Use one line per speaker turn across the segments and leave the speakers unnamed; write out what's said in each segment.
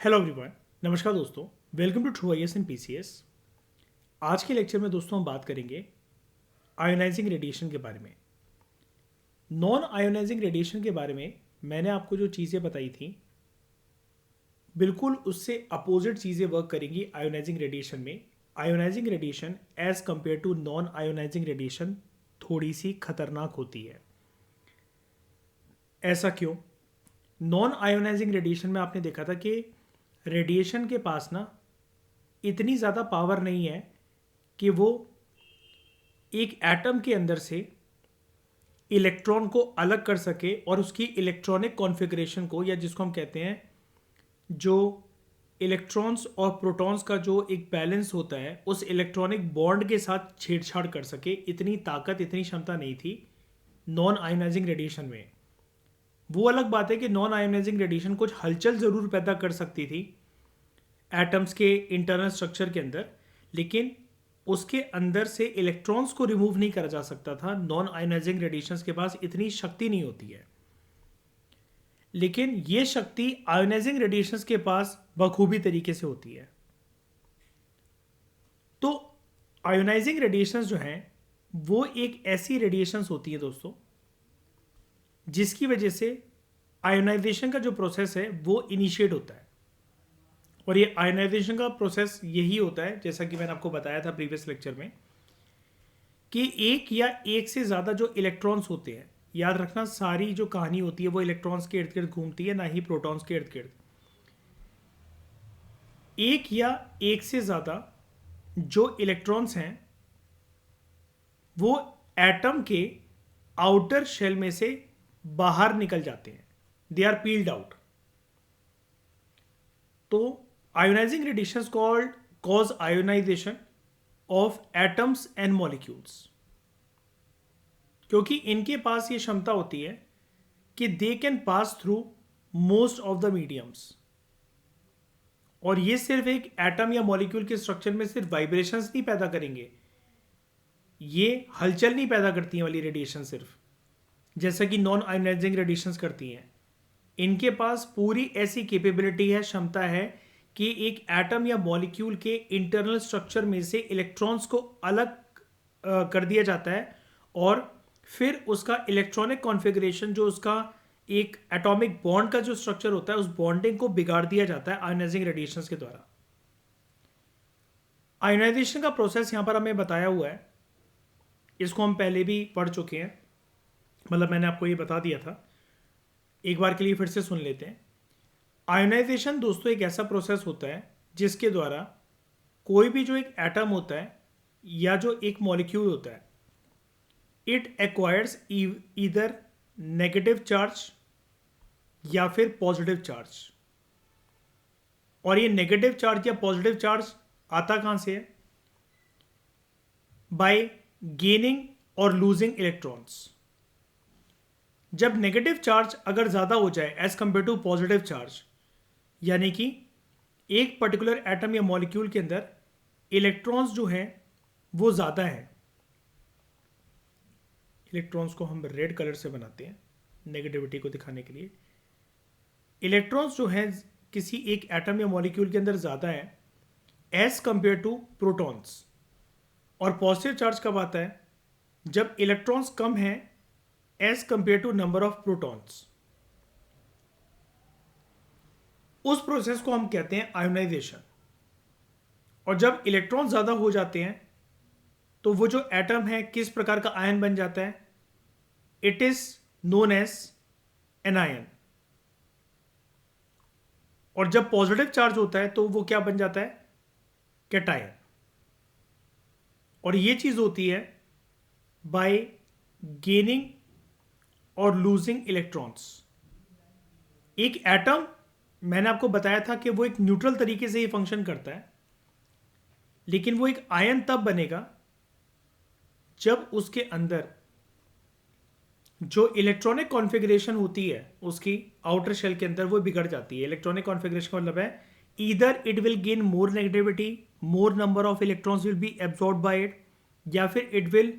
Hello everyone. नमस्कार दोस्तों, welcome to true I S and PCS. आज के लेक्चर में दोस्तों हम बात करेंगे आयोनाइजिंग रेडिएशन के बारे में। नॉन आयोनाइजिंग रेडिएशन के बारे में मैंने आपको जो चीज़ें बताई थी बिल्कुल उससे अपोजिट चीज़ें वर्क करेंगी आयोनाइजिंग रेडिएशन में। Ionising radiation as compare to non ionising radiation थोड़ी सी खतरनाक होती है। ऐसा क्यों? नॉन आयोनाइजिंग रेडिएशन में आपने देखा था कि रेडिएशन के पास ना इतनी ज़्यादा पावर नहीं है कि वो एक एटम के अंदर से इलेक्ट्रॉन को अलग कर सके और उसकी इलेक्ट्रॉनिक कॉन्फ़िगरेशन को, या जिसको हम कहते हैं जो इलेक्ट्रॉन्स और प्रोटॉन्स का जो एक बैलेंस होता है, उस इलेक्ट्रॉनिक बॉन्ड के साथ छेड़छाड़ कर सके। इतनी ताकत, इतनी क्षमता नहीं थी नॉन आयोनाइजिंग रेडिएशन में। वो अलग बात है कि नॉन आयोनाइजिंग रेडिएशन कुछ हलचल ज़रूर पैदा कर सकती थी एटम्स के इंटरनल स्ट्रक्चर के अंदर, लेकिन उसके अंदर से इलेक्ट्रॉन्स को रिमूव नहीं करा जा सकता था। नॉन आयोनाइजिंग रेडिएशंस के पास इतनी शक्ति नहीं होती है, लेकिन ये शक्ति आयोनाइजिंग रेडिएशंस के पास बखूबी तरीके से होती है। तो आयोनाइजिंग रेडिएशंस जो हैं वो एक ऐसी रेडिएशंस होती है दोस्तों जिसकी वजह से आयोनाइजेशन का जो प्रोसेस है वो इनिशिएट होता है। और ये आयोनाइजेशन का प्रोसेस यही होता है, जैसा कि मैंने आपको बताया था प्रीवियस लेक्चर में, कि एक या एक से ज़्यादा जो इलेक्ट्रॉन्स होते हैं, याद रखना सारी जो कहानी होती है वो इलेक्ट्रॉन्स के इर्द गिर्द घूमती है, ना ही प्रोटॉन्स के इर्द गिर्द। एक या एक से ज़्यादा जो इलेक्ट्रॉन्स हैं वो एटम के आउटर शेल में से बाहर निकल जाते हैं, दे आर पील्ड आउट। तो ionising radiations called cause ionisation of atoms and molecules, क्योंकि इनके पास ये क्षमता होती है कि they can pass through most of the mediums. और ये सिर्फ एक एटम या मॉलिक्यूल के स्ट्रक्चर में सिर्फ वाइब्रेशंस नहीं पैदा करेंगे, ये हलचल नहीं पैदा करती हैं वाली रेडिएशन सिर्फ, जैसा कि नॉन आयोनाइजिंग रेडिएशंस करती हैं। इनके पास पूरी ऐसी कैपेबिलिटी है, क्षमता है कि एक एटम या मॉलिक्यूल के इंटरनल स्ट्रक्चर में से इलेक्ट्रॉन्स को अलग कर दिया जाता है और फिर उसका इलेक्ट्रॉनिक कॉन्फ़िगरेशन, जो उसका एक एटॉमिक बॉन्ड का जो स्ट्रक्चर होता है, उस बॉन्डिंग को बिगाड़ दिया जाता है आयोनाइजिंग रेडिएशंस के द्वारा। आयोनाइजेशन का प्रोसेस यहाँ पर हमें बताया हुआ है, इसको हम पहले भी पढ़ चुके हैं, मतलब मैंने आपको ये बता दिया था। एक बार के लिए फिर से सुन लेते हैं। आयोनाइजेशन दोस्तों एक ऐसा प्रोसेस होता है जिसके द्वारा कोई भी जो एक एटम होता है या जो एक मॉलिक्यूल होता है, it acquires either negative charge या फिर पॉजिटिव चार्ज। और ये नेगेटिव चार्ज या पॉजिटिव चार्ज आता कहां से है? बाय गेनिंग और लूजिंग इलेक्ट्रॉन्स। जब नेगेटिव चार्ज अगर ज़्यादा हो जाए as compare to positive charge, यानी कि एक पर्टिकुलर एटम या मॉलिक्यूल के अंदर इलेक्ट्रॉन्स जो हैं वो ज़्यादा हैं, इलेक्ट्रॉन्स को हम रेड कलर से बनाते हैं नेगेटिविटी को दिखाने के लिए। इलेक्ट्रॉन्स जो हैं किसी एक एटम या मॉलिक्यूल के अंदर ज़्यादा है एज कंपेयर टू प्रोटॉन्स। और पॉजिटिव चार्ज कब आता है? जब इलेक्ट्रॉन्स कम हैं as compare to number of protons. उस प्रोसेस को हम कहते हैं आयोनाइजेशन। और जब इलेक्ट्रॉन ज़्यादा हो जाते हैं तो वो जो एटम है किस प्रकार का आयन बन जाता है? It is known as anion. और जब पॉजिटिव चार्ज होता है तो वो क्या बन जाता है? कैटायन। और ये चीज़ होती है बाय गेनिंग और लूजिंग इलेक्ट्रॉन्स। एक एटम, मैंने आपको बताया था कि वो एक न्यूट्रल तरीके से ही फंक्शन करता है, लेकिन वो एक आयन तब बनेगा जब उसके अंदर जो इलेक्ट्रॉनिक कॉन्फ़िगरेशन होती है उसकी आउटर शेल के अंदर वो बिगड़ जाती है। इलेक्ट्रॉनिक कॉन्फ़िगरेशन का मतलब है either it will gain more negativity, more number of electrons will be absorb by it, या फिर it will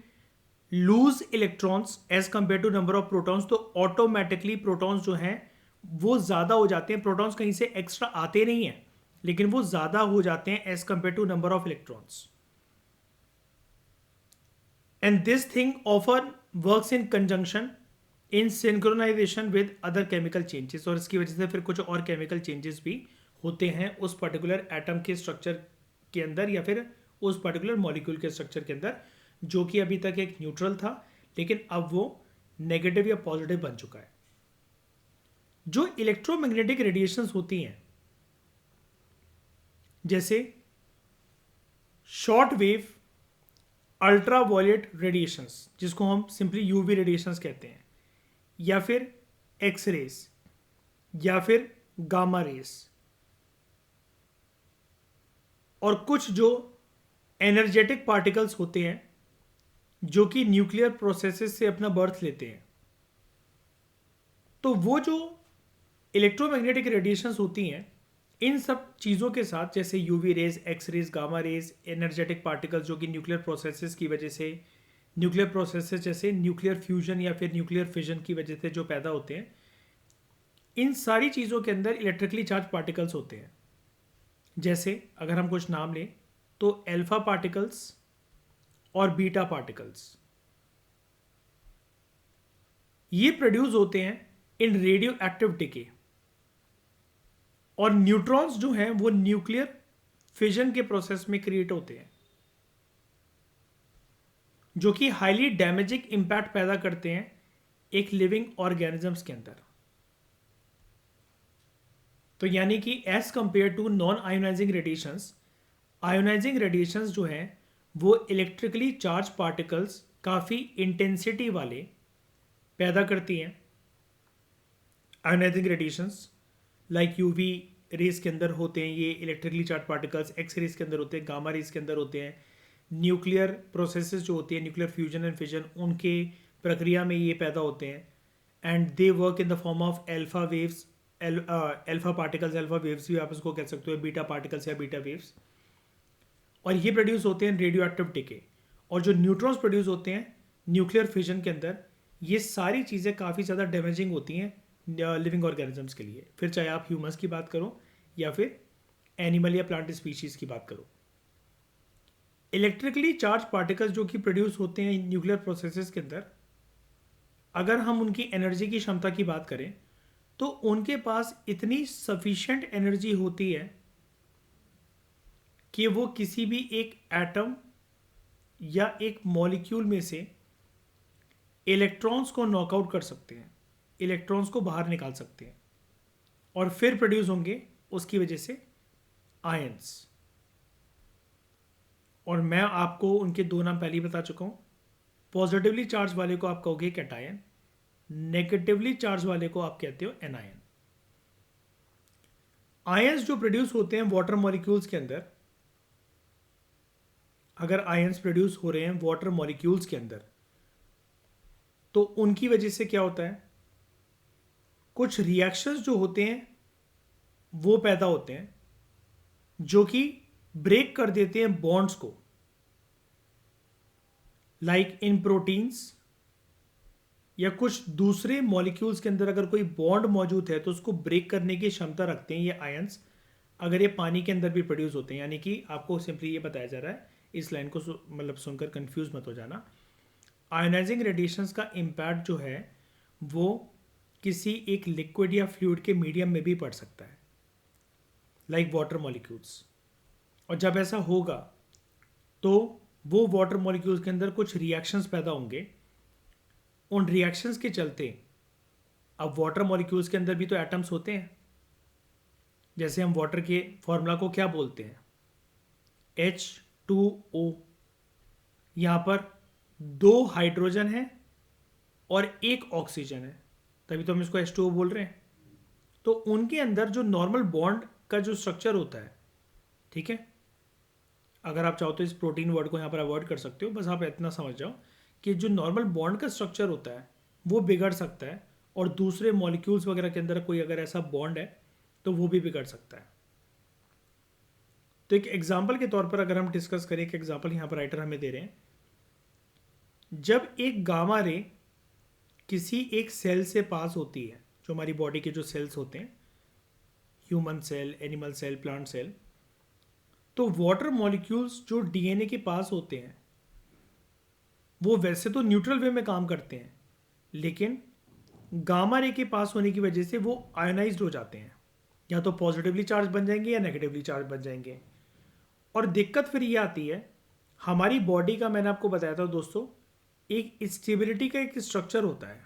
lose electrons as compare to number of protons. तो ऑटोमेटिकली प्रोटॉन्स जो हैं वो ज़्यादा हो जाते हैं, प्रोटॉन्स कहीं से एक्स्ट्रा आते नहीं हैं, लेकिन वो ज़्यादा हो जाते हैं as compare to number of electrons. And this thing often works in conjunction in synchronisation with other chemical changes, और इसकी वजह से फिर कुछ और केमिकल चेंजेस भी होते हैं उस पर्टिकुलर एटम के स्ट्रक्चर के अंदर या फिर उस पर्टिकुलर मॉलिक्यूल के स्ट्रक्चर के अंदर, जो कि अभी तक एक न्यूट्रल था लेकिन अब वो नेगेटिव या पॉजिटिव बन चुका है. जो इलेक्ट्रोमैग्नेटिक रेडिएशंस होती हैं, जैसे short wave ultra violet radiations, जिसको हम सिंपली यूवी रेडिएशंस कहते हैं, या फिर एक्स रेस, या फिर गामा रेस, और कुछ जो एनर्जेटिक पार्टिकल्स होते हैं जो कि न्यूक्लियर प्रोसेसेस से अपना बर्थ लेते हैं. तो वो जो इलेक्ट्रोमैग्नेटिक रेडिएशंस होती हैं, इन सब चीज़ों के साथ, जैसे UV rays, X rays, gamma rays, energetic particles जो कि न्यूक्लियर प्रोसेसेस की वजह से, न्यूक्लियर प्रोसेसेस जैसे न्यूक्लियर फ्यूजन या फिर न्यूक्लियर फिजन की वजह से जो पैदा होते हैं, इन सारी चीज़ों के अंदर इलेक्ट्रिकली चार्ज पार्टिकल्स होते हैं. जैसे अगर हम कुछ नाम लें तो अल्फा पार्टिकल्स और बीटा पार्टिकल्स, ये प्रोड्यूस होते हैं इन रेडियो एक्टिव डिके. और न्यूट्रॉन्स जो हैं वो न्यूक्लियर फिजन के प्रोसेस में क्रिएट होते हैं, जो कि हाईली डैमेजिंग इंपैक्ट पैदा करते हैं एक लिविंग ऑर्गेनिजम्स के अंदर. तो यानी कि as compare to non ionizing radiations, ionising radiations जो हैं वो इलेक्ट्रिकली चार्ज पार्टिकल्स काफ़ी इंटेंसिटी वाले पैदा करती हैं. Ionising radiations like UV rays के अंदर होते हैं ये electrically charge particles, X rays के अंदर होते हैं, गामा रेस के अंदर होते हैं, न्यूक्लियर प्रोसेसेस जो होती है, न्यूक्लियर फ्यूजन एंड फिजन, उनके प्रक्रिया में ये पैदा होते हैं. And they work in the form of alpha waves, alpha particles, alpha waves भी आप इसको कह सकते हो, बीटा पार्टिकल्स या बीटा वेव्स. और ये प्रोड्यूस होते हैं रेडियो एक्टिव डिके. और जो न्यूट्रॉन्स प्रोड्यूस होते हैं न्यूक्लियर फिजन के अंदर, ये सारी चीज़ें काफ़ी ज़्यादा डैमेजिंग होती हैं लिविंग ऑर्गेनिजम्स के लिए, फिर चाहे आप ह्यूमंस की बात करो या फिर एनिमल या प्लांट स्पीशीज़ की बात करो. इलेक्ट्रिकली चार्ज पार्टिकल्स जो कि प्रोड्यूस होते हैं न्यूक्लियर प्रोसेसेस के अंदर, अगर हम उनकी एनर्जी की क्षमता की बात करें तो उनके पास इतनी सफिशिएंट एनर्जी होती है कि वो किसी भी एक एटम या एक मॉलिक्यूल में से इलेक्ट्रॉन्स को नॉकआउट कर सकते हैं, इलेक्ट्रॉन्स को बाहर निकाल सकते हैं, और फिर प्रोड्यूस होंगे उसकी वजह से आयंस. और मैं आपको उनके दो नाम पहले ही बता चुका हूँ. पॉजिटिवली चार्ज वाले को आप कहोगे कैटायन, नेगेटिवली चार्ज वाले को आप कहते हो एनायन. आयंस जो प्रोड्यूस होते हैं वाटर मॉलिक्यूल्स के अंदर, अगर आयंस प्रोड्यूस हो रहे हैं वाटर मॉलिक्यूल्स के अंदर, तो उनकी वजह से क्या होता है, कुछ रिएक्शंस जो होते हैं वो पैदा होते हैं जो कि ब्रेक कर देते हैं बॉन्ड्स को. लाइक इन प्रोटीन्स या कुछ दूसरे मॉलिक्यूल्स के अंदर अगर कोई बॉन्ड मौजूद है तो उसको ब्रेक करने की क्षमता रखते हैं ये आयंस. अगर ये पानी के अंदर भी प्रोड्यूस होते हैं, यानी कि आपको सिंपली ये बताया जा रहा है, इस लाइन को मतलब सुनकर कंफ्यूज मत हो जाना. आयोनाइजिंग रेडिएशंस का इम्पैक्ट जो है वो किसी एक लिक्विड या फ्लूइड के मीडियम में भी पड़ सकता है, लाइक वाटर मॉलिक्यूल्स. और जब ऐसा होगा तो वो वाटर मॉलिक्यूल्स के अंदर कुछ रिएक्शंस पैदा होंगे. उन रिएक्शंस के चलते, अब वाटर मॉलिक्यूल्स के अंदर भी तो एटम्स होते हैं, जैसे हम वाटर के फॉर्मूला को क्या बोलते हैं, H2O. यहाँ पर 2 हाइड्रोजन है और 1 ऑक्सीजन है, तभी तो हम इसको H2O बोल रहे हैं. तो उनके अंदर जो नॉर्मल बॉन्ड का जो स्ट्रक्चर होता है, ठीक है, अगर आप चाहो तो इस प्रोटीन वर्ड को यहाँ पर अवॉइड कर सकते हो, बस आप इतना समझ जाओ कि जो नॉर्मल बॉन्ड का स्ट्रक्चर होता है वो बिगड़ सकता है, और दूसरे मॉलिक्यूल्स वगैरह के अंदर कोई अगर ऐसा बॉन्ड है तो वो भी बिगड़ सकता है. तो एक एग्जाम्पल के तौर पर अगर हम डिस्कस करें, एक एग्जाम्पल यहाँ पर राइटर हमें दे रहे हैं. जब एक गामा रे किसी एक सेल से पास होती है जो हमारी बॉडी के जो सेल्स होते हैं, human cell, animal cell, plant cell, तो वाटर मॉलिक्यूल्स जो डीएनए के पास होते हैं वो वैसे तो न्यूट्रल वे में काम करते हैं, लेकिन गामा रे के पास होने की वजह से वो आयोनाइज्ड हो जाते हैं, या तो पॉजिटिवली चार्ज बन जाएंगे या नेगेटिवली चार्ज बन जाएंगे। और दिक्कत फिर ये आती है, हमारी बॉडी का, मैंने आपको बताया था दोस्तों, एक स्टेबिलिटी का एक स्ट्रक्चर होता है।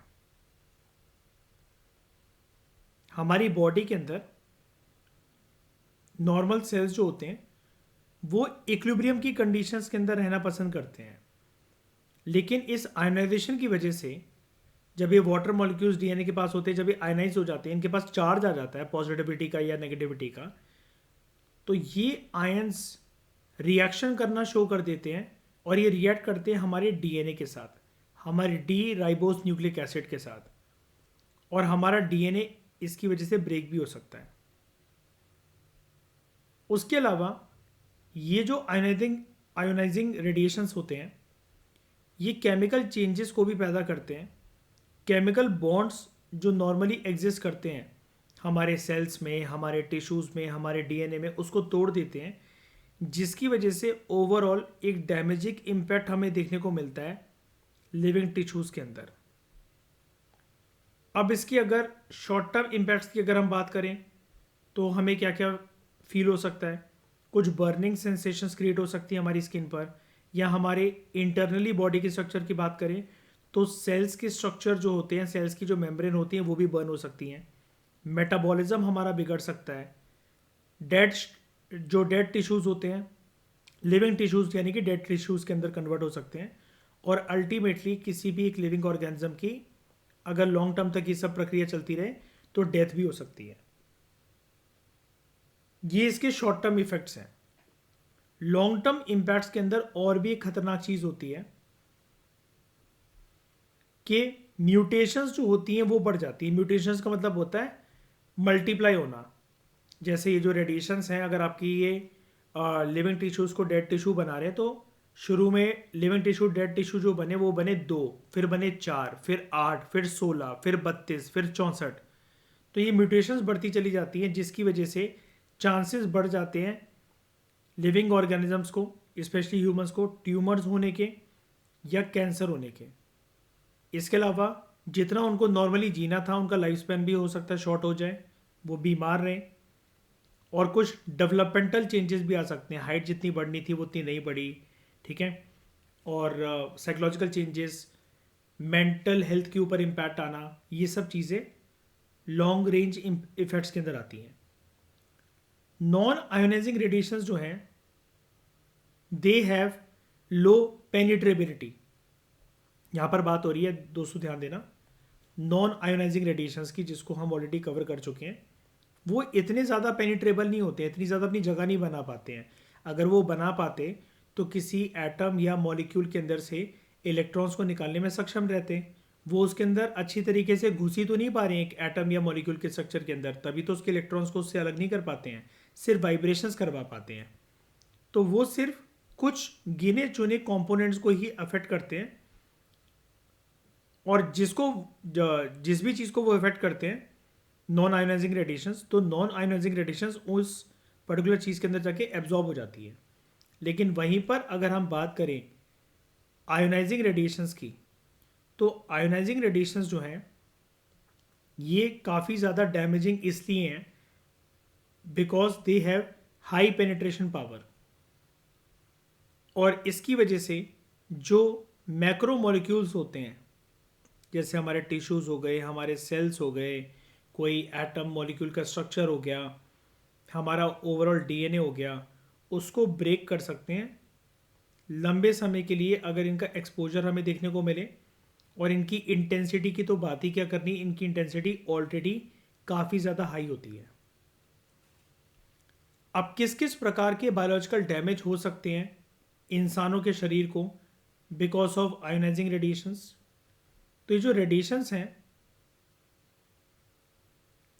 हमारी बॉडी के अंदर नॉर्मल सेल्स जो होते हैं वो इक्विलिब्रियम की कंडीशंस के अंदर रहना पसंद करते हैं, लेकिन इस आयनाइजेशन की वजह से जब ये वाटर मॉलिक्यूल्स डीएनए के पास होते हैं, जब ये आयनाइज हो जाते हैं, इनके पास चार्ज आ जाता है पॉजिटिविटी का या नेगेटिविटी का, तो ये आयंस रिएक्शन करना शो कर देते हैं और ये रिएक्ट करते हैं हमारे डीएनए के साथ, हमारे डी राइबोस न्यूक्लिक एसिड के साथ, और हमारा डीएनए इसकी वजह से ब्रेक भी हो सकता है। उसके अलावा ये जो आयोनाइजिंग रेडिएशंस होते हैं ये केमिकल चेंजेस को भी पैदा करते हैं। केमिकल बॉन्ड्स जो नॉर्मली एग्जिस्ट करते हैं हमारे सेल्स में, हमारे टिश्यूज़ में, हमारे डीएनए में, उसको तोड़ देते हैं, जिसकी वजह से ओवरऑल एक डैमेजिंग इम्पैक्ट हमें देखने को मिलता है लिविंग टिश्यूज़ के अंदर। अब इसकी अगर शॉर्ट टर्म इम्पैक्ट्स की अगर हम बात करें तो हमें क्या क्या फील हो सकता है। कुछ बर्निंग सेंसेशंस क्रिएट हो सकती है हमारी स्किन पर, या हमारे इंटरनली बॉडी के स्ट्रक्चर की बात करें तो सेल्स के स्ट्रक्चर जो होते हैं, सेल्स की जो मेम्ब्रेन होती हैं वो भी बर्न हो सकती हैं। मेटाबॉलिज्म हमारा बिगड़ सकता है। डेड टिश्यूज़ होते हैं, लिविंग टिश्यूज़ यानी कि डेड टिश्यूज़ के अंदर कन्वर्ट हो सकते हैं। और अल्टीमेटली किसी भी एक लिविंग ऑर्गेनिज्म की अगर लॉन्ग टर्म तक ये सब प्रक्रिया चलती रहे तो डेथ भी हो सकती है। ये इसके शॉर्ट टर्म इफेक्ट्स हैं। लॉन्ग टर्म इम्पैक्ट्स के अंदर और भी एक खतरनाक चीज़ होती है कि म्यूटेशंस जो होती हैं वो बढ़ जाती है। म्यूटेशंस का मतलब होता है मल्टीप्लाई होना। जैसे ये जो रेडिएशंस हैं, अगर आपकी ये लिविंग टिश्यूज़ को डेड टिश्यू बना रहे हैं तो शुरू में लिविंग टिश्यू डेड टिश्यू जो बने वो बने 2, फिर बने 4, फिर 8, फिर 16, फिर 32, फिर 64। तो ये म्यूटेशंस बढ़ती चली जाती हैं, जिसकी वजह से चांसेस बढ़ जाते हैं लिविंग ऑर्गेनिजम्स को, स्पेशली ह्यूमंस को, ट्यूमर्स होने के या कैंसर होने के। इसके अलावा जितना उनको नॉर्मली जीना था उनका लाइफ स्पैन भी हो सकता है शॉर्ट हो जाए, वो बीमार रहें। और कुछ डेवलपमेंटल चेंजेस भी आ सकते हैं, हाइट जितनी बढ़नी थी वो उतनी नहीं बढ़ी, ठीक है। और साइकोलॉजिकल चेंजेस, मेंटल हेल्थ के ऊपर इम्पैक्ट आना, ये सब चीज़ें लॉन्ग रेंज इफेक्ट्स के अंदर आती हैं। नॉन आयोनाइजिंग रेडिएशंस जो हैं दे हैव लो पेनिट्रेबिलिटी। यहाँ पर बात हो रही है दोस्तों, ध्यान देना, नॉन आयोनाइजिंग रेडिएशंस की, जिसको हम ऑलरेडी कवर कर चुके हैं। वो इतने ज़्यादा पेनिट्रेबल नहीं होते हैं, इतनी ज़्यादा अपनी जगह नहीं बना पाते हैं। अगर वो बना पाते तो किसी एटम या मॉलिक्यूल के अंदर से इलेक्ट्रॉन्स को निकालने में सक्षम रहते हैं। वो उसके अंदर अच्छी तरीके से घुस ही तो नहीं पा रहे हैं एक एटम या मॉलिक्यूल के स्ट्रक्चर के अंदर, तभी तो उसके इलेक्ट्रॉन्स को उससे अलग नहीं कर पाते हैं, सिर्फ वाइब्रेशंस करवा पाते हैं। तो वो सिर्फ कुछ गिने चुने कंपोनेंट्स को ही अफेक्ट करते हैं, और जिस भी चीज़ को वो अफेक्ट करते हैं नॉन आयोनाइजिंग रेडिएशंस, तो नॉन आयोनाइजिंग रेडिएशंस उस पर्टिकुलर चीज़ के अंदर जाके एब्जॉर्ब हो जाती है। लेकिन वहीं पर अगर हम बात करें आयोनाइजिंग रेडिएशंस की, तो आयोनाइजिंग रेडिएशंस जो हैं ये काफ़ी ज़्यादा डैमेजिंग इसलिए हैं because they have high penetration power, और इसकी वजह से जो मैक्रो मॉलिक्यूल्स होते हैं, जैसे हमारे टिश्यूज़ हो गए, हमारे सेल्स हो गए, कोई एटम मॉलिक्यूल का स्ट्रक्चर हो गया, हमारा ओवरऑल डीएनए हो गया, उसको ब्रेक कर सकते हैं लंबे समय के लिए अगर इनका एक्सपोजर हमें देखने को मिले। और इनकी इंटेंसिटी की तो बात ही क्या करनी, इनकी इंटेंसिटी ऑलरेडी काफ़ी ज़्यादा हाई होती है। अब किस किस प्रकार के बायोलॉजिकल डैमेज हो सकते हैं इंसानों के शरीर को बिकॉज ऑफ आयोनाइजिंग रेडिएशंस। तो ये जो रेडिएशंस हैं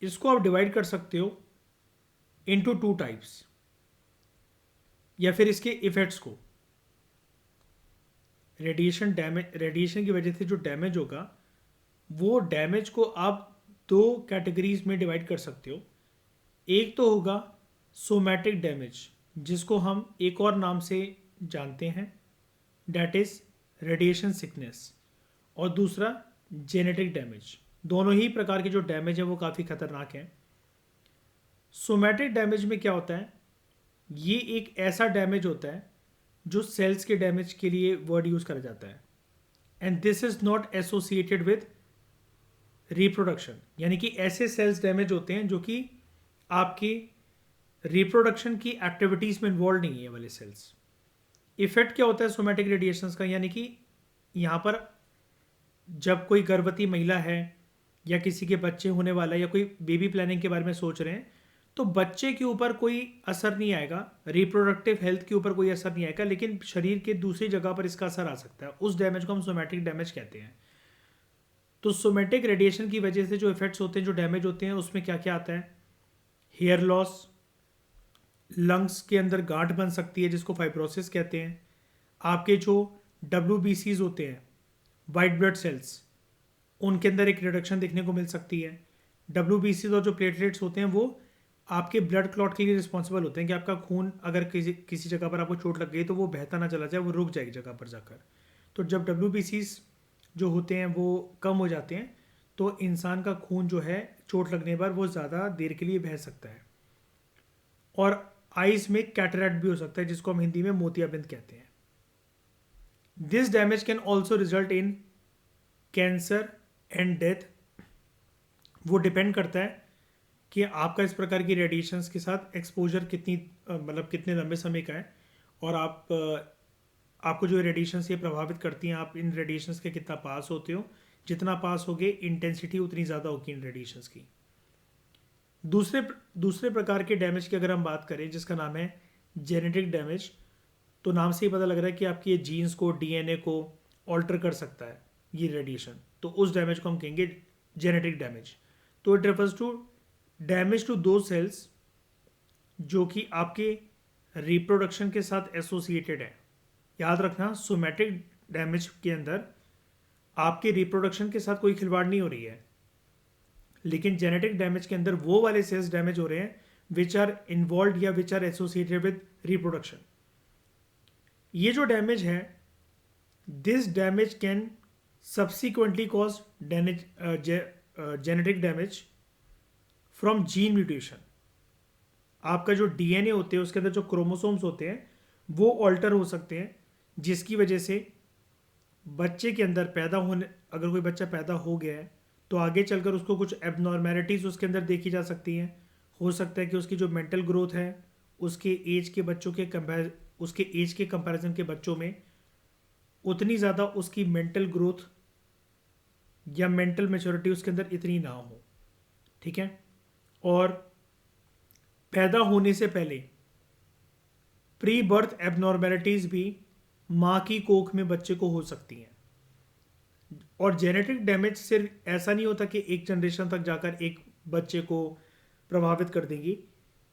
इसको आप डिवाइड कर सकते हो इनटू 2 टाइप्स, या फिर इसके इफेक्ट्स को। रेडिएशन की वजह से जो डैमेज होगा वो डैमेज को आप दो कैटेगरीज में डिवाइड कर सकते हो। एक तो होगा सोमैटिक डैमेज, जिसको हम एक और नाम से जानते हैं, डैट इज़ रेडिएशन सिकनेस। और दूसरा जेनेटिक डैमेज। दोनों ही प्रकार के जो डैमेज है वो काफ़ी खतरनाक हैं। सोमैटिक डैमेज में क्या होता है, ये एक ऐसा डैमेज होता है जो सेल्स के डैमेज के लिए वर्ड यूज़ करा जाता है, and this is not associated with reproduction. यानी कि ऐसे सेल्स डैमेज होते हैं जो कि आपकी रिप्रोडक्शन की एक्टिविटीज़ में इन्वॉल्व नहीं है, ये वाले सेल्स। इफेक्ट क्या होता है सोमैटिक रेडिएशंस का, यानी कि यहाँ पर जब कोई गर्भवती महिला है या किसी के बच्चे होने वाला है या कोई बेबी प्लानिंग के बारे में सोच रहे हैं, तो बच्चे के ऊपर कोई असर नहीं आएगा, रिप्रोडक्टिव हेल्थ के ऊपर कोई असर नहीं आएगा, लेकिन शरीर के दूसरी जगह पर इसका असर आ सकता है। उस डैमेज को हम सोमैटिक डैमेज कहते हैं। तो सोमैटिक रेडिएशन की वजह से जो इफेक्ट्स होते हैं, जो डैमेज होते हैं, उसमें क्या क्या आता है, हेयर लॉस, लंग्स के अंदर गांठ बन सकती है जिसको फाइब्रोसिस कहते हैं। आपके जो WBCs होते हैं, वाइट ब्लड सेल्स, उनके अंदर एक रिडक्शन देखने को मिल सकती है। WBCs और जो प्लेटलेट्स होते हैं वो आपके ब्लड क्लॉट के लिए रिस्पॉन्सिबल होते हैं कि आपका खून अगर किसी जगह पर आपको चोट लग गई तो वो बहता ना चला जाए, वो रुक जाएगी जगह पर जाकर। तो जब WBCs जो होते हैं वो कम हो जाते हैं तो इंसान का खून जो है चोट लगने पर वो ज़्यादा देर के लिए बह सकता है। और आइज में कैटरैक्ट भी हो सकता है जिसको हम हिंदी में मोतियाबिंद कहते हैं। This damage can also result in cancer and death. वो डिपेंड करता है कि आपका इस प्रकार की रेडिएशंस के साथ एक्सपोजर कितनी मतलब कितने लंबे समय का है, और आपको जो रेडिएशंस ये प्रभावित करती हैं, आप इन रेडिएशंस के कितना पास होते हो। जितना पास होगे इंटेंसिटी उतनी ज़्यादा होगी इन रेडिएशंस की। दूसरे प्रकार के डैमेज की अगर हम बात करें जिसका नाम है जेनेटिक डैमेज, तो नाम से ही पता लग रहा है कि आपकी ये जीन्स को, DNA को ऑल्टर कर सकता है ये रेडिएशन, तो उस डैमेज को हम कहेंगे जेनेटिक डैमेज। तो it refers to damage to दो सेल्स जो कि आपके रिप्रोडक्शन के साथ एसोसिएटेड है। याद रखना, सोमैटिक डैमेज के अंदर आपके रिप्रोडक्शन के साथ कोई खिलवाड़ नहीं हो रही है, लेकिन जेनेटिक डैमेज के अंदर वो वाले सेल्स डैमेज हो रहे हैं विच आर इन्वॉल्व या which are associated with reproduction. ये जो डैमेज है, this damage can subsequently cause genetic damage from gene mutation. आपका जो DNA होते हैं उसके अंदर जो क्रोमोसोम्स होते हैं वो ऑल्टर हो सकते हैं, जिसकी वजह से बच्चे के अंदर अगर कोई बच्चा पैदा हो गया है तो आगे चलकर उसको कुछ एबनॉर्मेलिटीज़ उसके अंदर देखी जा सकती हैं। हो सकता है कि उसकी जो मेंटल ग्रोथ है उसके एज के कंपैरिजन के बच्चों में उतनी ज़्यादा उसकी मेंटल ग्रोथ या मेंटल मैच्योरिटी उसके अंदर इतनी ना हो। ठीक है। और पैदा होने से पहले प्री बर्थ एबनॉर्मेलिटीज़ भी माँ की कोख में बच्चे को हो सकती हैं। और जेनेटिक डैमेज सिर्फ ऐसा नहीं होता कि एक जनरेशन तक जाकर एक बच्चे को प्रभावित कर देंगी।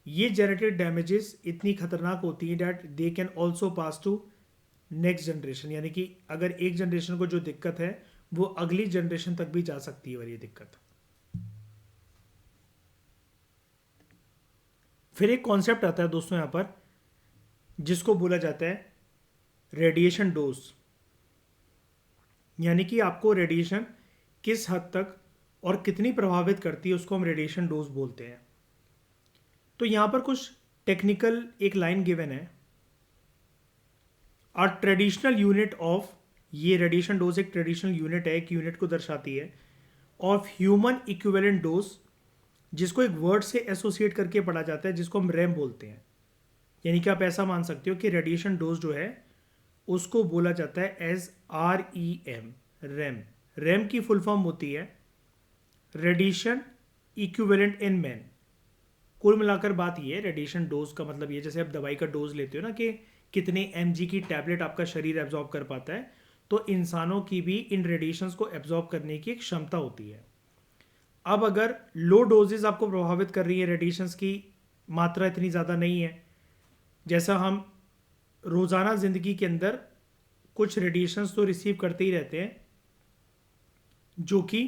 ये जेनेटिक डैमेजेस इतनी खतरनाक होती हैं that they can also pass to next generation. यानी कि अगर एक जनरेशन को जो दिक्कत है वो अगली जनरेशन तक भी जा सकती है। और ये दिक्कत फिर एक कॉन्सेप्ट आता है दोस्तों यहाँ पर जिसको बोला जाता है रेडिएशन डोज। यानी कि आपको रेडिएशन किस हद तक और कितनी प्रभावित करती है उसको हम रेडिएशन डोज बोलते हैं। तो यहाँ पर कुछ टेक्निकल एक लाइन गिवन है, आर ट्रेडिशनल यूनिट ऑफ, ये रेडिएशन डोज एक ट्रेडिशनल यूनिट है, एक यूनिट को दर्शाती है, ऑफ ह्यूमन इक्विवेलेंट डोज, जिसको एक वर्ड से एसोसिएट करके पढ़ा जाता है जिसको हम रैम बोलते हैं। यानी कि आप ऐसा मान सकते हो कि रेडिएशन डोज जो है उसको बोला जाता है एज REM, रैम। रैम की फुल फॉर्म होती है रेडिएशन इक्विवेलेंट इन मैन। कुल मिलाकर बात ये है, रेडिएशन डोज का मतलब ये, जैसे आप दवाई का डोज लेते हो ना कि कितने mg की टैबलेट आपका शरीर एब्जॉर्ब कर पाता है, तो इंसानों की भी इन रेडिएशंस को एब्जॉर्ब करने की एक क्षमता होती है। अब अगर लो डोजेज आपको प्रभावित कर रही है, रेडिएशंस की मात्रा इतनी ज़्यादा नहीं है, जैसा हम रोज़ाना ज़िंदगी के अंदर कुछ रेडिएशंस तो रिसीव करते ही रहते हैं जो कि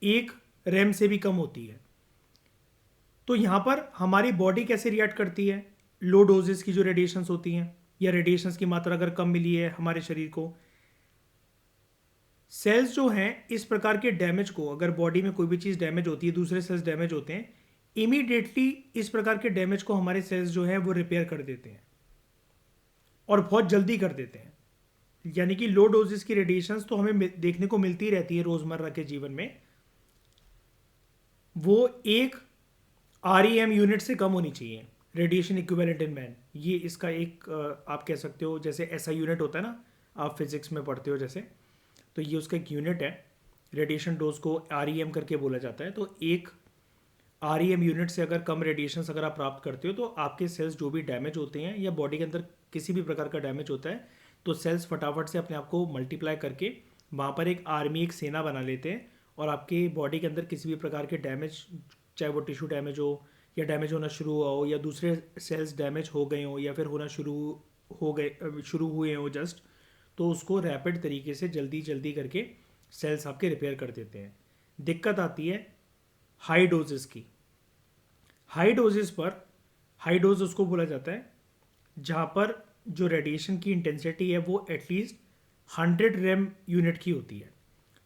एक रैम से भी कम होती है। तो यहाँ पर हमारी बॉडी कैसे रिएक्ट करती है लो डोजेस की जो रेडिएशंस होती हैं, या रेडिएशंस की मात्रा अगर कम मिली है हमारे शरीर को, सेल्स जो हैं इस प्रकार के डैमेज को, अगर बॉडी में कोई भी चीज़ डैमेज होती है, दूसरे सेल्स डैमेज होते हैं, इमीडिएटली इस प्रकार के डैमेज को हमारे सेल्स जो है वो रिपेयर कर देते हैं और बहुत जल्दी कर देते हैं। यानी कि लो डोजेस की रेडिएशंस तो हमें देखने को मिलती रहती है रोजमर्रा के जीवन में, वो एक REM यूनिट से कम होनी चाहिए, रेडिएशन इक्विवेलेंट इन मैन। ये इसका एक आप कह सकते हो जैसे SI यूनिट होता है ना, आप फिजिक्स में पढ़ते हो जैसे, तो ये उसका एक यूनिट है। रेडिएशन डोज को REM करके बोला जाता है। तो एक REM यूनिट से अगर कम रेडिएशंस अगर आप प्राप्त करते हो तो आपके सेल्स जो भी डैमेज होते हैं या बॉडी के अंदर किसी भी प्रकार का डैमेज होता है, तो सेल्स फटाफट से अपने आप को मल्टीप्लाई करके वहाँ पर एक आर्मी, एक सेना बना लेते हैं और आपके बॉडी के अंदर किसी भी प्रकार के डैमेज, चाहे वो टिश्यू डैमेज हो या डैमेज होना शुरू हुआ हो या दूसरे सेल्स डैमेज हो गए हो या फिर होना शुरू हुए हो जस्ट, तो उसको रैपिड तरीके से जल्दी जल्दी करके सेल्स आपके रिपेयर कर देते हैं। दिक्कत आती है हाई डोजेस की। हाई डोजेस पर, हाई डोज उसको बोला जाता है जहाँ पर जो रेडिएशन की इंटेंसिटी है वो एटलीस्ट 100 रैम यूनिट की होती है।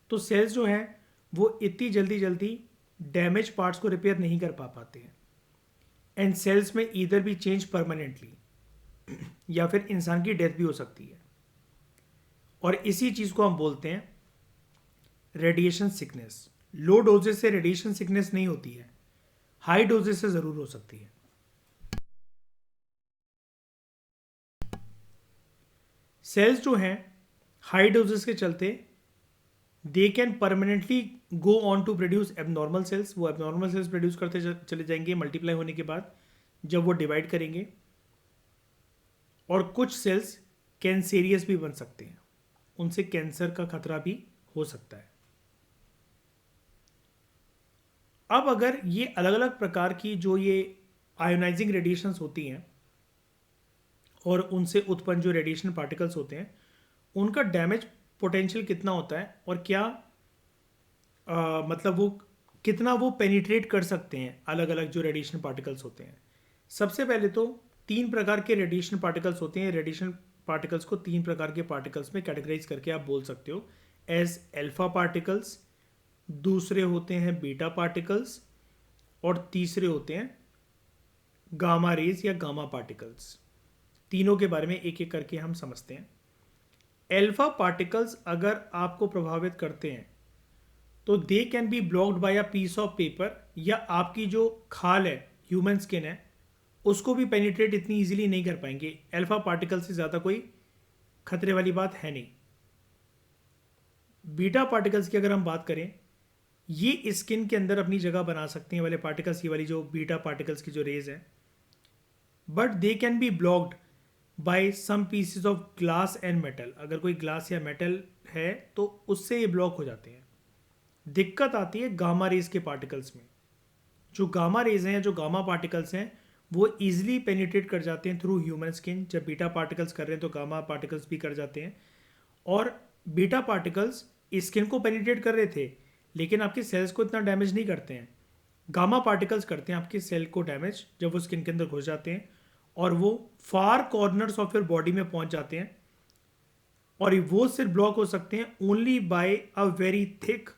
तो सेल्स जो हैं वो इतनी जल्दी जल्दी डैमेज पार्ट्स को रिपेयर नहीं कर पाते हैं, एंड सेल्स में ईदर भी चेंज परमानेंटली या फिर इंसान की डेथ भी हो सकती है। और इसी चीज़ को हम बोलते हैं रेडिएशन सिकनेस। लो डोजेस से रेडिएशन सिकनेस नहीं होती है, हाई डोजेस से ज़रूर हो सकती है। सेल्स जो हैं हाई डोजेस के चलते they can permanently go on to produce abnormal cells. वो एबनॉर्मल सेल्स प्रोड्यूस करते चले जाएंगे मल्टीप्लाई होने के बाद, जब वो डिवाइड करेंगे। और कुछ सेल्स कैंसेरियस भी बन सकते हैं, उनसे कैंसर का खतरा भी हो सकता है। अब अगर ये अलग अलग प्रकार की जो ये आयोनाइजिंग रेडिएशंस होती हैं और उनसे उत्पन्न जो रेडिएशन पार्टिकल्स होते हैं, उनका डैमेज पोटेंशियल कितना होता है और क्या मतलब वो कितना वो पेनिट्रेट कर सकते हैं अलग अलग जो रेडिएशन पार्टिकल्स होते हैं। सबसे पहले तो 3 प्रकार के रेडिएशन पार्टिकल्स होते हैं। रेडिएशन पार्टिकल्स को 3 प्रकार के पार्टिकल्स में कैटेगराइज करके आप बोल सकते हो एज अल्फा पार्टिकल्स, दूसरे होते हैं बीटा पार्टिकल्स और तीसरे होते हैं गामा रेज या गामा पार्टिकल्स। तीनों के बारे में एक एक करके हम समझते हैं। अल्फा पार्टिकल्स अगर आपको प्रभावित करते हैं तो they can be blocked by a piece of paper, या आपकी जो खाल है, ह्यूमन स्किन है, उसको भी पेनिट्रेट इतनी इजीली नहीं कर पाएंगे। अल्फा पार्टिकल से ज़्यादा कोई खतरे वाली बात है नहीं। बीटा पार्टिकल्स की अगर हम बात करें, ये स्किन के अंदर अपनी जगह बना सकते हैं वाले पार्टिकल्स, ये वाली जो बीटा पार्टिकल्स की जो रेज है, but they can be blocked by some pieces of glass and metal. अगर कोई ग्लास या मेटल है तो उससे ये ब्लॉक हो जाते हैं। दिक्कत आती है गामा रेज के पार्टिकल्स में। जो गामा रेज हैं, जो गामा पार्टिकल्स हैं, वो ईजिली पेनिट्रेट कर जाते हैं थ्रू ह्यूमन स्किन। जब बीटा पार्टिकल्स कर रहे हैं तो गामा पार्टिकल्स भी कर जाते हैं। और बीटा पार्टिकल्स स्किन को पेनिट्रेट कर रहे थे लेकिन आपके सेल्स को इतना डैमेज नहीं करते हैं। गामा पार्टिकल्स करते हैं आपके सेल को डैमेज जब वो स्किन के अंदर घुस जाते हैं और वो फार कॉर्नर्स ऑफ योर बॉडी में पहुंच जाते हैं। और वो सिर्फ ब्लॉक हो सकते हैं only by a very thick,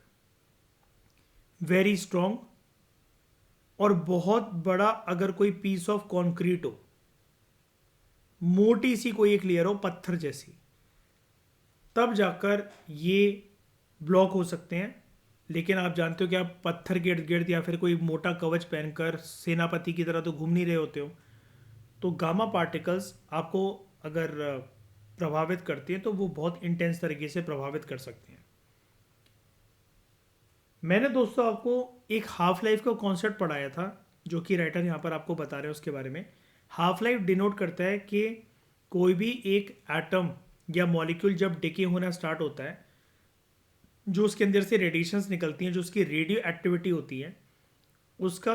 very strong और बहुत बड़ा, अगर कोई पीस ऑफ कॉन्क्रीट हो, मोटी सी कोई एक लेयर हो पत्थर जैसी, तब जाकर ये ब्लॉक हो सकते हैं। लेकिन आप जानते हो कि आप पत्थर के इर्द गिर्द या फिर कोई मोटा कवच पहनकर सेनापति की तरह तो घूम नहीं रहे होते हो। तो गामा पार्टिकल्स आपको अगर प्रभावित करती हैं तो वो बहुत इंटेंस तरीके से प्रभावित कर सकते हैं। मैंने दोस्तों आपको एक हाफ लाइफ का कॉन्सेप्ट पढ़ाया था, जो कि राइटर यहाँ पर आपको बता रहे हैं उसके बारे में। हाफ लाइफ डिनोट करता है कि कोई भी एक एटम या मॉलिक्यूल जब डिके होना स्टार्ट होता है, जो उसके अंदर से रेडिएशंस निकलती हैं, जो उसकी रेडियो एक्टिविटी होती है, उसका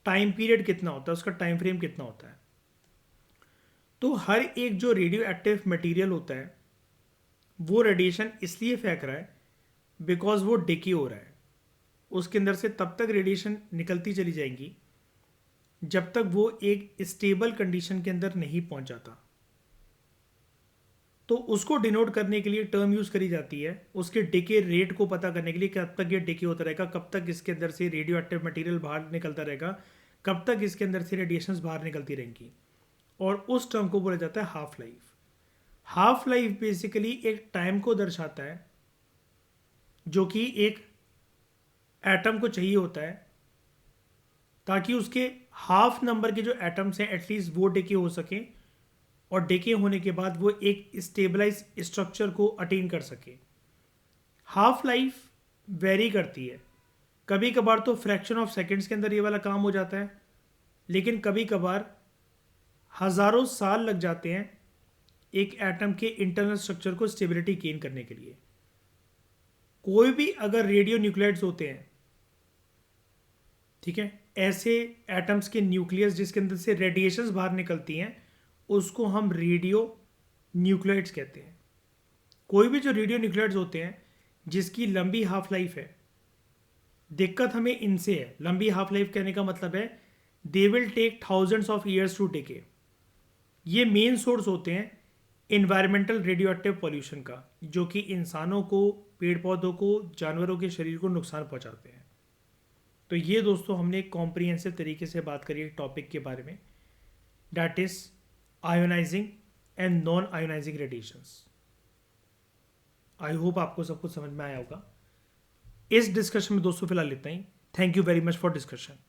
टाइम पीरियड कितना होता है, उसका टाइम फ्रेम कितना होता है। तो हर एक जो रेडियो एक्टिव मटेरियल होता है वो रेडिएशन इसलिए फेंक रहा है बिकॉज वो डिके हो रहा है। उसके अंदर से तब तक रेडिएशन निकलती चली जाएंगी जब तक वो एक स्टेबल कंडीशन के अंदर नहीं पहुंच जाता। तो उसको डिनोट करने के लिए टर्म यूज करी जाती है, उसके डिके रेट को पता करने के लिए कब तक ये डिके होता रहेगा, कब तक इसके अंदर से रेडियो एक्टिव मटेरियल बाहर निकलता रहेगा, कब तक इसके अंदर से रेडिएशंस बाहर निकलती रहेंगी। और उस टर्म को बोला जाता है half life. Half life basically एक टाइम को दर्शाता है जो कि एक एटम को चाहिए होता है ताकि उसके हाफ नंबर के जो एटम्स हैं एटलीस्ट वो डिके हो सकें और डिके होने के बाद वो एक स्टेबलाइज स्ट्रक्चर को अटेन कर सके। हाफ लाइफ वेरी करती है, कभी कभार तो फ्रैक्शन ऑफ सेकंड्स के अंदर ये वाला काम हो जाता है, लेकिन कभी कभार हज़ारों साल लग जाते हैं एक एटम के इंटरनल स्ट्रक्चर को स्टेबिलिटी गेन करने के लिए। कोई भी अगर रेडियो न्यूक्लियाइड्स होते हैं, ठीक है, ऐसे एटम्स के न्यूक्लियस जिसके अंदर से रेडिएशंस बाहर निकलती हैं, उसको हम रेडियो न्यूक्लियाइड्स कहते हैं। कोई भी जो रेडियो न्यूक्लियाइड्स होते हैं जिसकी लंबी हाफ लाइफ है, दिक्कत हमें इनसे है। लंबी हाफ लाइफ कहने का मतलब है they will take thousands of years to decay. ये मेन सोर्स होते हैं इन्वायरमेंटल रेडियो एक्टिव पॉल्यूशन का, जो कि इंसानों को, पेड़ पौधों को, जानवरों के शरीर को नुकसान पहुंचाते हैं। तो ये दोस्तों हमने एक कॉम्प्रिहेंसिव तरीके से बात करी एक टॉपिक के बारे में, that is ionizing and non ionizing radiations. I hope आपको सब कुछ समझ में आया होगा। इस डिस्कशन में दोस्तों फिलहाल इतना ही। Thank you very much for discussion.